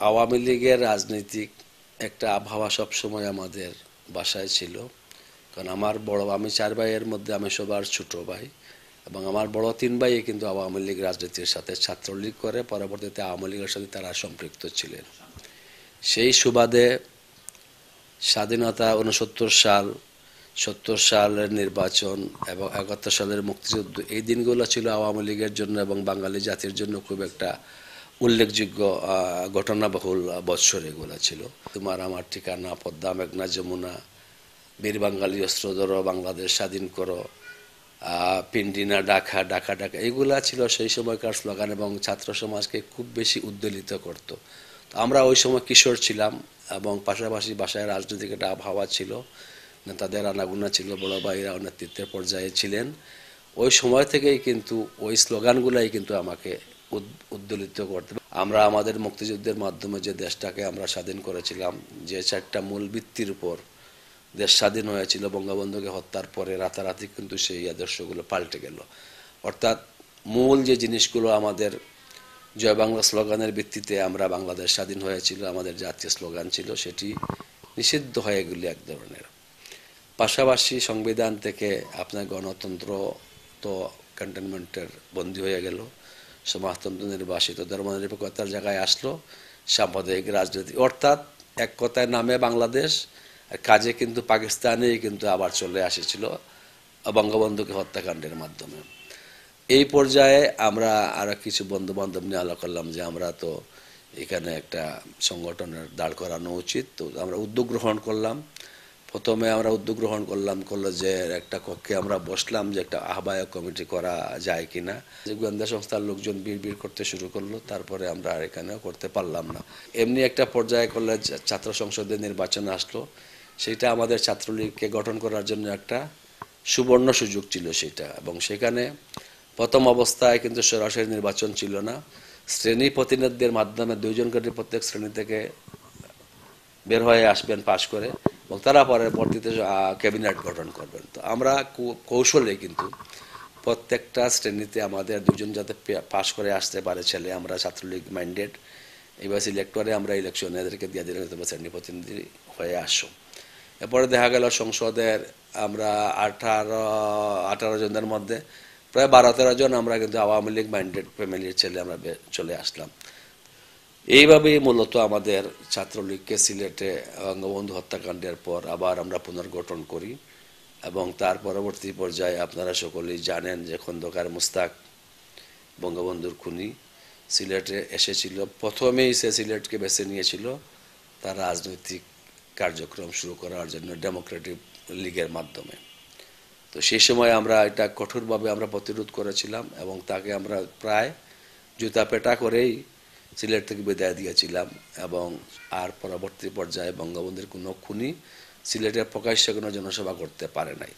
আওয়ামী লীগের রাজনৈতিক একটা আবহাওয়া সবসময় আমাদের বাসায় ছিল। কারণ আমি 4 ভাইয়ের মধ্যে আমি সবার ছোট ভাই, এবং আমার বড় 3 ভাই কিন্তু আওয়ামী লীগ রাজনীতির সাথে ছাত্রলীগ করে, পরবর্তীতে আওয়ামী লীগের সাথে তারা সম্পৃক্ত ছিলেন। সেই সুবাদে স্বাধীনতা 69 সাল, 70 সালের নির্বাচন এবং 71 সালের মুক্তিযুদ্ধ, এই দিনগুলো ছিল আওয়ামী লীগের জন্য এবং বাঙালি জাতির জন্য খুব একটা উল্লেখযোগ্য ঘটনাবহুল বৎসর এগুলো ছিল। তোমার আমার ঠিকানা, পদ্মা মেঘনা যমুনা, বীর বাঙালি অস্ত্র ধরো, বাংলাদেশ স্বাধীন করো, পিন্ডিনা ডাকা ডাকা ডাকা, এগুলা ছিল সেই সময়কার স্লোগান এবং ছাত্র সমাজকে খুব বেশি উদ্বেলিত করত। তো আমরা ওই সময় কিশোর ছিলাম এবং পাশাপাশি বাসায় রাজনৈতিক একটা আবহাওয়া ছিল, নেতাদের আনাগোনা ছিল, বড় ভাইরা নেতৃত্বের পর্যায়ে ছিলেন। ওই সময় থেকেই কিন্তু ওই স্লোগানগুলাই কিন্তু আমাকে উদ্বেলিত করতে। আমরা আমাদের মুক্তিযুদ্ধের মাধ্যমে যে দেশটাকে আমরা স্বাধীন করেছিলাম, যে 4টা মূল ভিত্তির উপর দেশ স্বাধীন হয়েছিল, বঙ্গবন্ধুকে হত্যার পরে রাতারাতি কিন্তু সেই আদর্শগুলো পাল্টে গেল। অর্থাৎ মূল যে জিনিসগুলো আমাদের জয় বাংলা স্লোগানের ভিত্তিতে আমরা বাংলাদেশ স্বাধীন হয়েছিল, আমাদের জাতীয় স্লোগান ছিল, সেটি নিষিদ্ধ হয়ে গেল এক ধরনের। পাশাপাশি সংবিধান থেকে আপনার গণতন্ত্র তো ক্যান্টনমেন্টের বন্দী হয়ে গেল, সমাজতন্ত্র নির্বাসিত, ধর্মনিরপেক্ষতার জায়গায় আসলো সাম্প্রদায়িক রাজনীতি। অর্থাৎ এক কথায় নামে বাংলাদেশ, কাজে কিন্তু পাকিস্তানেই কিন্তু আবার চলে আসেছিল বঙ্গবন্ধুকে হত্যাকাণ্ডের মাধ্যমে। এই পর্যায়ে আমরা আরো কিছু বন্ধু বান্ধব নিয়ে আলোচনা করলাম যে আমরা তো এখানে একটা সংগঠনের দাঁড় করানো উচিত। তো আমরা উদ্যোগ গ্রহণ করলাম। প্রথমে আমরা উদ্যোগ গ্রহণ করলাম কলেজের একটা কক্ষে আমরা বসলাম যে একটা আহ্বায়ক কমিটি করা যায় কিনা। যে গোয়েন্দা সংস্থার লোকজন বিড় করতে শুরু করলো, তারপরে আমরা আর এখানেও করতে পারলাম না। এমনি একটা পর্যায়ে কলেজ ছাত্র সংসদের নির্বাচন আসলো, সেটা আমাদের ছাত্রলীগকে গঠন করার জন্য একটা সুবর্ণ সুযোগ ছিল সেটা। এবং সেখানে প্রথম অবস্থায় কিন্তু সরাসরি নির্বাচন ছিল না, শ্রেণী প্রতিনিধিদের মাধ্যমে 2জন করে প্রত্যেক শ্রেণী থেকে বের হয়ে আসবেন পাশ করে, এবং তারা পরবর্তীতে ক্যাবিনেট গঠন করবেন। তো আমরা কৌশলে কিন্তু প্রত্যেকটা শ্রেণীতে আমাদের 2জন যাতে পাশ করে আসতে পারে ছেলে, আমরা ছাত্রলীগ মাইন্ডেড, এবার সিলেক্ট করে আমরা ইলেকশনে এদেরকে দিয়ে দিলাম তোমার শ্রেণী প্রতিনিধি হয়ে আসো। এরপরে দেখা গেল সংসদের আমরা 18 জনের মধ্যে প্রায় 12-13 জন আমরা কিন্তু আওয়ামী লীগ মাইন্ডেড ফ্যামিলির ছেলে আমরা চলে আসলাম। এইভাবেই মূলত আমাদের ছাত্রলীগকে সিলেটে বঙ্গবন্ধু হত্যাকাণ্ডের পর আবার আমরা পুনর্গঠন করি। এবং তার পরবর্তী পর্যায়ে আপনারা সকলেই জানেন যে খন্দকার মুস্তাক, বঙ্গবন্ধুর খুনি, সিলেটে এসেছিল। প্রথমেই সে সিলেটকে বেছে নিয়েছিল তার রাজনৈতিক কার্যক্রম শুরু করার জন্য ডেমোক্রেটিক লীগের মাধ্যমে। তো সেই সময় আমরা এটা কঠোরভাবে আমরা প্রতিরোধ করেছিলাম এবং তাকে আমরা প্রায় জুতা পেটা করেই সিলেট থেকে বিদায় দিয়েছিলাম। এবং আর পরবর্তী পর্যায়ে বঙ্গবন্ধুর কোনো খুনি সিলেটের প্রকাশ্যে কোনো জনসভা করতে পারে নাই।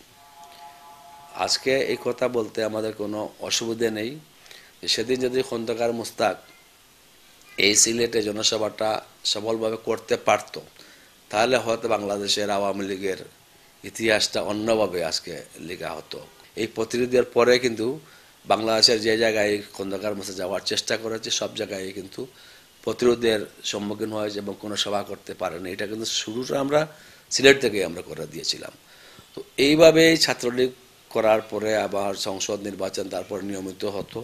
আজকে এই কথা বলতে আমাদের কোনো অসুবিধে নেই। সেদিন যদি খন্দকার মুস্তাক এই সিলেটে জনসভাটা সফলভাবে করতে পারত, তাহলে হয়তো বাংলাদেশের আওয়ামী লীগের ইতিহাসটা অন্যভাবে আজকে লেখা হতো। এই প্রতিরোধের পরে কিন্তু বাংলাদেশের যে জায়গায় খন্দকার মুস্তাক যাওয়ার চেষ্টা করেছে, সব জায়গায় কিন্তু প্রতিরোধের সম্মুখীন হয়েছে এবং কোনো সভা করতে পারেনি। এটা কিন্তু শুরুটা আমরা সিলেট থেকে আমরা করে দিয়েছিলাম। তো এইভাবেই ছাত্রলীগ করার পরে আবার সংসদ নির্বাচন তারপর নিয়মিত হতো।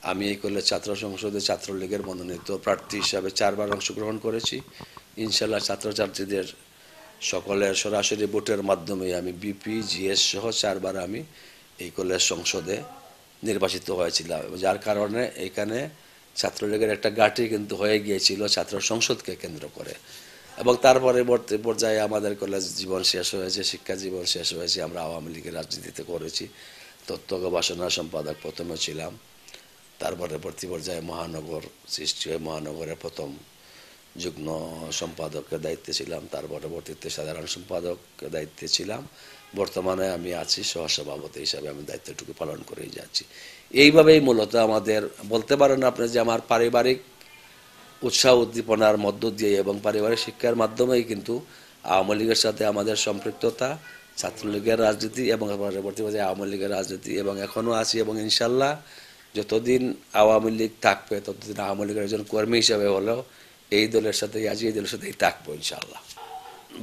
আমি এই কলেজ ছাত্র সংসদে ছাত্রলীগের মনোনীত প্রার্থী হিসাবে 4বার অংশগ্রহণ করেছি। ইনশাল্লাহ ছাত্রছাত্রীদের সকলের সরাসরি ভোটের মাধ্যমে আমি বিপি জিএস সহ 4বার আমি এই কলেজ সংসদে নির্বাচিত হয়েছিলাম, যার কারণে এখানে ছাত্রলীগের একটা ঘাঁটি কিন্তু হয়ে গিয়েছিল ছাত্র সংসদকে কেন্দ্র করে। এবং তার পরবর্তী পর্যায়ে আমাদের কলেজ জীবন শেষ হয়েছে, শিক্ষা জীবন শেষ হয়েছে, আমরা আওয়ামী লীগের রাজনীতিতে করেছি। তথ্য গবেষণা সম্পাদক প্রথমে ছিলাম, তার পরবর্তী পর্যায়ে মহানগর সৃষ্টি হয়ে মহানগরের প্রথম যুগ্ম সম্পাদকের দায়িত্বে ছিলাম, তার পরবর্তীতে সাধারণ সম্পাদকের দায়িত্বে ছিলাম। বর্তমানে আমি আছি সহসভাপতি হিসাবে, আমি দায়িত্বটুকু পালন করেই যাচ্ছি। এইভাবেই মূলত আমাদের বলতে পারেন আপনি যে আমার পারিবারিক উৎসাহ উদ্দীপনার মধ্য দিয়ে এবং পারিবারিক শিক্ষার মাধ্যমেই কিন্তু আওয়ামী লীগের সাথে আমাদের সম্পৃক্ততা, ছাত্রলীগের রাজনীতি এবং পরবর্তী পর্যায়ে আওয়ামী লীগের রাজনীতি, এবং এখনও আছি। এবং ইনশাল্লাহ যতদিন আওয়ামী লীগ থাকবে ততদিন আওয়ামী লীগের একজন কর্মী হিসাবে হলেও এই দলের সাথেই আছি, এই দলের সাথেই থাকবো ইনশাআল্লাহ।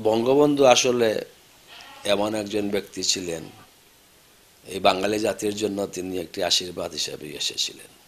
বঙ্গবন্ধু আসলে এমন একজন ব্যক্তি ছিলেন, এই বাঙালি জাতির জন্য তিনি একটি আশীর্বাদ হিসেবে এসেছিলেন।